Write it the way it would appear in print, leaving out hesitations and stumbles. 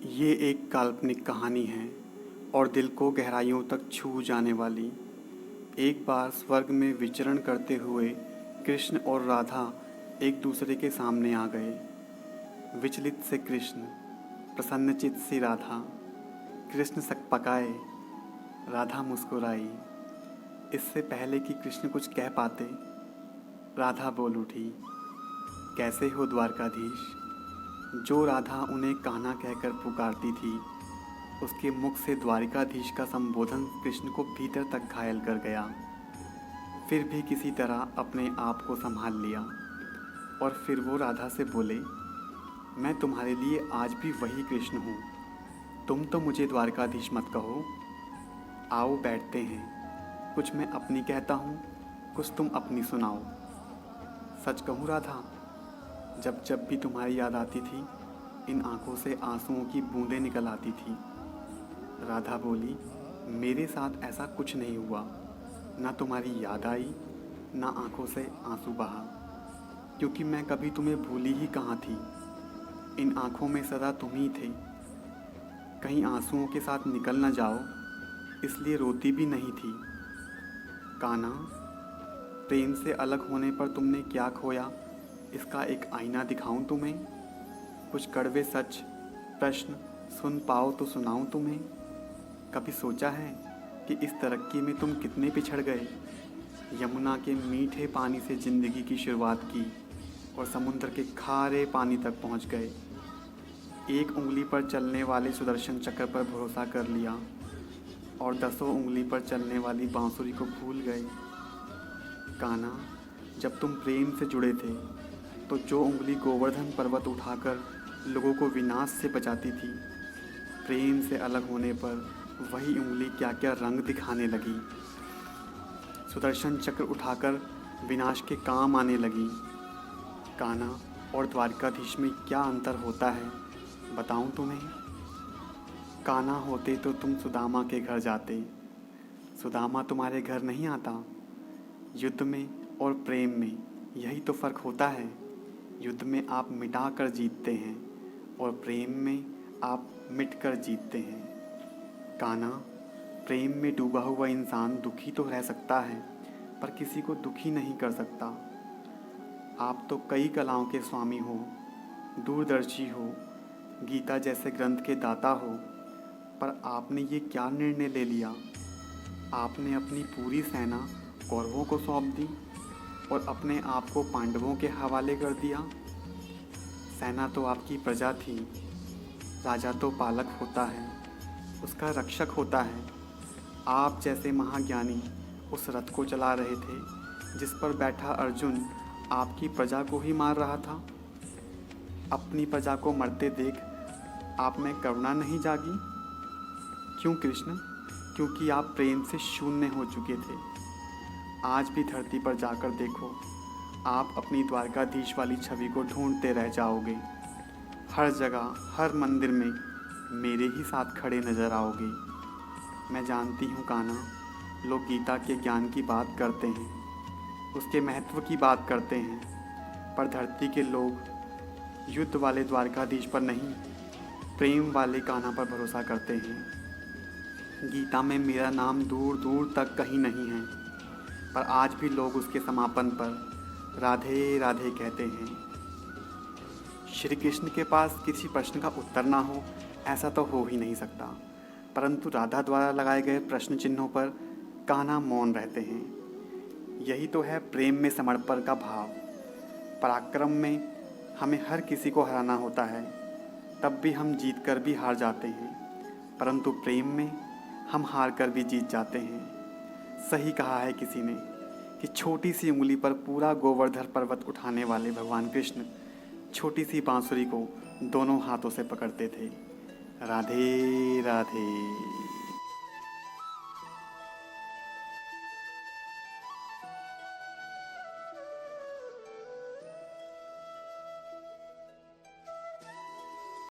ये एक काल्पनिक कहानी है और दिल को गहराइयों तक छू जाने वाली। एक बार स्वर्ग में विचरण करते हुए कृष्ण और राधा एक दूसरे के सामने आ गए। विचलित से कृष्ण, प्रसन्नचित सी राधा। कृष्ण सकपकाए, राधा मुस्कुराई। इससे पहले कि कृष्ण कुछ कह पाते, राधा बोल उठी, कैसे हो द्वारकाधीश। जो राधा उन्हें कान्हा कहकर पुकारती थी, उसके मुख से द्वारिकाधीश का संबोधन कृष्ण को भीतर तक घायल कर गया। फिर भी किसी तरह अपने आप को संभाल लिया और फिर वो राधा से बोले, मैं तुम्हारे लिए आज भी वही कृष्ण हूँ। तुम तो मुझे द्वारकाधीश मत कहो। आओ बैठते हैं, कुछ मैं अपनी कहता हूँ, कुछ तुम अपनी सुनाओ। सच कहूँ राधा, जब जब भी तुम्हारी याद आती थी, इन आँखों से आंसुओं की बूंदें निकल आती थी। राधा बोली, मेरे साथ ऐसा कुछ नहीं हुआ। ना तुम्हारी याद आई, ना आँखों से आंसू बहा, क्योंकि मैं कभी तुम्हें भूली ही कहाँ थी। इन आँखों में सदा तुम ही थे। कहीं आंसुओं के साथ निकल न जाओ, इसलिए रोती भी नहीं थी। कान्हा, प्रेम से अलग होने पर तुमने क्या खोया, इसका एक आईना दिखाऊं तुम्हें। कुछ कड़वे सच प्रश्न सुन पाओ तो सुनाऊं तुम्हें। कभी सोचा है कि इस तरक्की में तुम कितने पिछड़ गए। यमुना के मीठे पानी से ज़िंदगी की शुरुआत की और समुद्र के खारे पानी तक पहुंच गए। एक उंगली पर चलने वाले सुदर्शन चक्र पर भरोसा कर लिया और 10 उंगली पर चलने वाली बांसुरी को भूल गए। कान्हा, जब तुम प्रेम से जुड़े थे तो जो उंगली गोवर्धन पर्वत उठाकर लोगों को विनाश से बचाती थी, प्रेम से अलग होने पर वही उंगली क्या क्या रंग दिखाने लगी। सुदर्शन चक्र उठाकर विनाश के काम आने लगी। कान्हा और द्वारकाधीश में क्या अंतर होता है, बताऊं तुम्हें। कान्हा होते तो तुम सुदामा के घर जाते, सुदामा तुम्हारे घर नहीं आता। युद्ध में और प्रेम में यही तो फ़र्क होता है। युद्ध में आप मिटा कर जीतते हैं और प्रेम में आप मिट कर जीतते हैं। कान्हा, प्रेम में डूबा हुआ इंसान दुखी तो रह सकता है, पर किसी को दुखी नहीं कर सकता। आप तो कई कलाओं के स्वामी हो, दूरदर्शी हो, गीता जैसे ग्रंथ के दाता हो, पर आपने ये क्या निर्णय ले लिया। आपने अपनी पूरी सेना कौरवों को सौंप दी और अपने आप को पांडवों के हवाले कर दिया। सेना तो आपकी प्रजा थी, राजा तो पालक होता है, उसका रक्षक होता है। आप जैसे महाज्ञानी उस रथ को चला रहे थे जिस पर बैठा अर्जुन आपकी प्रजा को ही मार रहा था। अपनी प्रजा को मरते देख आप में करुणा नहीं जागी। क्यों कृष्ण? क्योंकि आप प्रेम से शून्य हो चुके थे। आज भी धरती पर जाकर देखो, आप अपनी द्वारकाधीश वाली छवि को ढूंढते रह जाओगे। हर जगह, हर मंदिर में मेरे ही साथ खड़े नजर आओगे। मैं जानती हूँ कान्हा, लोग गीता के ज्ञान की बात करते हैं, उसके महत्व की बात करते हैं, पर धरती के लोग युद्ध वाले द्वारकाधीश पर नहीं, प्रेम वाले कान्हा पर भरोसा करते हैं। गीता में मेरा नाम दूर दूर तक कहीं नहीं है, पर आज भी लोग उसके समापन पर राधे राधे कहते हैं। श्री कृष्ण के पास किसी प्रश्न का उत्तर ना हो, ऐसा तो हो ही नहीं सकता, परंतु राधा द्वारा लगाए गए प्रश्न चिन्हों पर कान्हा मौन रहते हैं। यही तो है प्रेम में समर्पण का भाव। पराक्रम में हमें हर किसी को हराना होता है, तब भी हम जीत कर भी हार जाते हैं, परंतु प्रेम में हम हार कर भी जीत जाते हैं। सही कहा है किसी ने कि छोटी सी उंगली पर पूरा गोवर्धन पर्वत उठाने वाले भगवान कृष्ण छोटी सी बांसुरी को दोनों हाथों से पकड़ते थे। राधे राधे।